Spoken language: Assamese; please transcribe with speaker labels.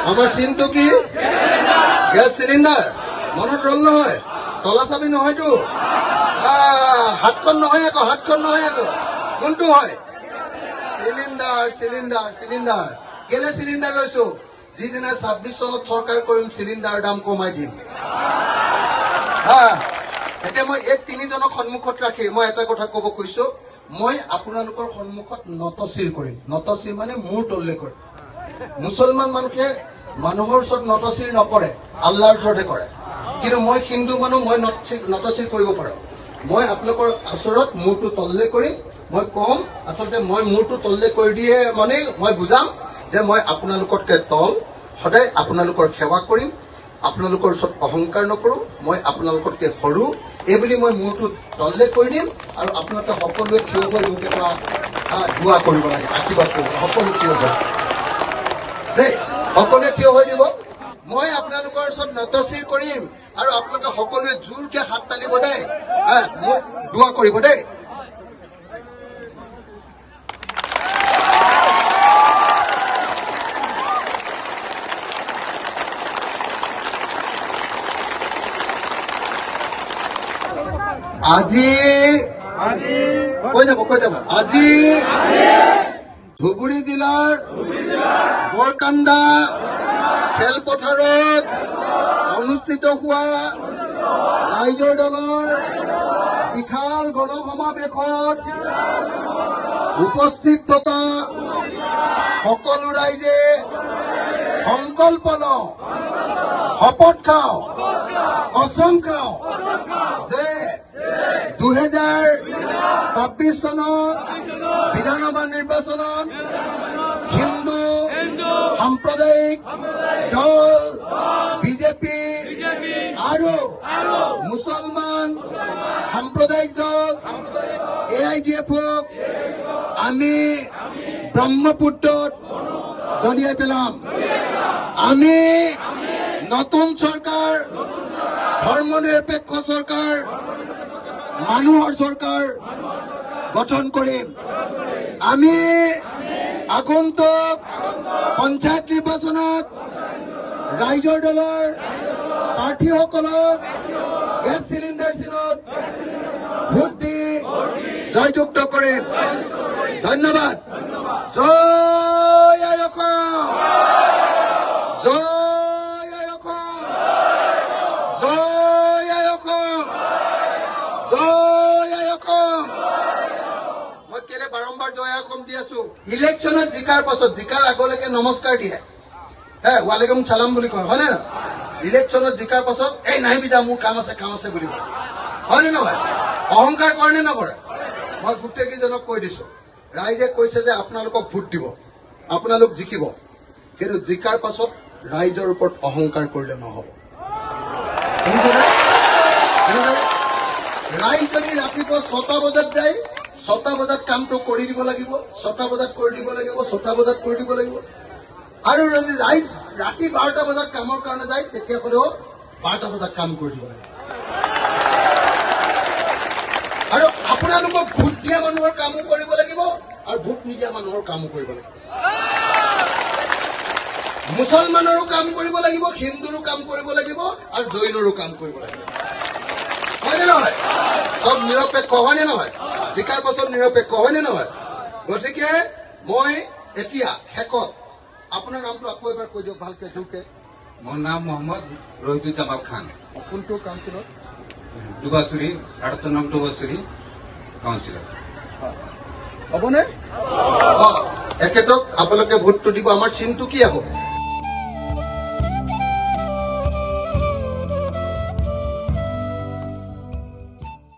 Speaker 1: আমাৰ চিনটো কি? Gas cylinder. মনত ৰল নহয়? তলা চাবি নহয়তো? হাতখন নহয় আকৌ, হাতখন নহয় আকৌ। কোনটো হয়? Cylinder, cylinder, cylinder. কেলে চিলিণ্ডাৰ লৈছো? যিদিনা 26 চনত চৰকাৰ কৰিম চিলিণ্ডাৰৰ দাম কমাই দিম। এতিয়া মই এই তিনিজনক সন্মুখত ৰাখি মই এটা কথা কব খুজিছো, মই আপোনালোকৰ সন্মুখত নতশিৰ কৰিম। নতশিৰ মানে মূৰ তললে কৰিম। মুছলমান মানুহে মানুহৰ ওচৰত নতশিৰ নকৰে, আল্লাহৰ ওচৰতে কৰে। কিন্তু মই হিন্দু মানুহ, মই নতশিৰ কৰিব পাৰো। মই আপোনালোকৰ ওচৰত মূৰটো তললে কৰিম। মই কম, আচলতে মই মূৰটো তললে কৰি দিয়ে মানে মই বুজাম যে মই আপোনালোকতকে তল, সদায় আপোনালোকৰ সেৱা কৰিম, আপোনালোকৰ ওচৰত অহংকাৰ নকৰো, মই আপোনালোকতকে সৰু, এইবুলি মই মূৰটো তললে কৰি দিম। আৰু আপোনালোকে সকলোৱে থিয় হৈ মোক এটা দোৱা কৰিব লাগে, আশীৰ্বাদ কৰিব। সকলো থিয় হৈ দেই, সকলোৱে থিয় হৈ দিব। মই আপোনালোকৰ ওচৰত নতশিৰ কৰিম আৰু আপোনালোকে সকলোৱে জোৰকে হাত তালিব দেই, মোক দোৱা কৰিব দেই। আজি কৈ যাব আজি ধুবুৰী জিলাৰ বৰকাণ্ডা খেলপথাৰত অনুষ্ঠিত হোৱা ৰাইজৰ দলৰ বিশাল গণসমাৱেশত উপস্থিত থকা সকলো ৰাইজে সংকল্প লওঁ, শপত খাওঁ, কচম খাওঁ যে 2026 চনত বিধানসভা নিৰ্বাচনত হিন্দু সাম্প্ৰদায়িক দল বিজেপি আৰু মুছলমান সাম্প্ৰদায়িক দল AIDF-ক আমি ব্ৰহ্মপুত্ৰত দলিয়াই পেলাম। আমি নতুন চৰকাৰ, ধৰ্মনিৰপেক্ষ চৰকাৰ, মানুহৰ চৰকাৰ গঠন কৰিম। আমি আগন্তুক পঞ্চায়ত নিৰ্বাচনত ৰাইজৰ দলৰ প্ৰাৰ্থীসকলক গেছ চিলিণ্ডাৰ চিনত ভোট দি জয়যুক্ত কৰিম। ধন্যবাদ। জয় আই অসম, জয় আই অসম, জয় আই অসম, জয় আই অসম। মই কেলে বাৰম্বাৰ জয় অসম দি আছো? ইলেকশ্যনত জিকাৰ পাছত, জিকাৰ আগলৈকে নমস্কাৰ দিয়ে, ৱালেকুম চালাম বুলি কয়, হয়নে নহয়? ইলেকশ্যনত জিকাৰ পাছত এই নাহিবি দা, মোৰ কাম আছে বুলি কয়, হয়নে নহয়? অহংকাৰ কৰে নে নকৰে? মই গোটেই কেইজনক কৈ দিছো, ৰাইজে কৈছে যে আপোনালোকক ভোট দিব, আপোনালোক জিকিব, কিন্তু জিকাৰ পাছত ৰাইজৰ ওপৰত অহংকাৰ কৰিলে নহব। ৰাইজ যদি ৰাতিপুৱা 6টা বজাত যায়, 6টা বজাত কামটো কৰি দিব লাগিব, 6টা বজাত কৰি দিব লাগিব, 6টা বজাত কৰি দিব লাগিব। আৰু যদি ৰাইজ ৰাতি 12টা বজাত কামৰ কাৰণে যায়, তেতিয়াহ'লেও 12টা বজাত কাম কৰি দিব লাগিব। আৰু আপোনালোকক ভোট দিয়া মানুহৰ কামো কৰিব লাগিব আৰু ভোট নিদিয়া মানুহৰ কামো কৰিব লাগিব। মুছলমানৰো কাম কৰিব লাগিব, হিন্দুৰো কাম কৰিব লাগিব আৰু জৈনৰো কাম কৰিব লাগিব, হয়নে নহয়? চব নিৰপেক্ষ হয়নে নহয়? জিকাৰ পাছত নিৰপেক্ষ হয়নে নহয়? গতিকে মই এতিয়া শেষত আপোনাৰ নামটো আকৌ এবাৰ কৈ দিয়ক ভালকে জোৰকে।
Speaker 2: মোৰ নাম মোহাম্মদ ৰহিদুজ্জামাল খান।
Speaker 1: কোনটো কাউন্সিলত?
Speaker 2: ডুবাচুৰী, 8 নং ডুবাচুৰী কাউন্সিলৰ।
Speaker 1: হ'বনে? এখেতক আপোনালোকে ভোটটো দিব। আমাৰ চিনটো কি হ'ব?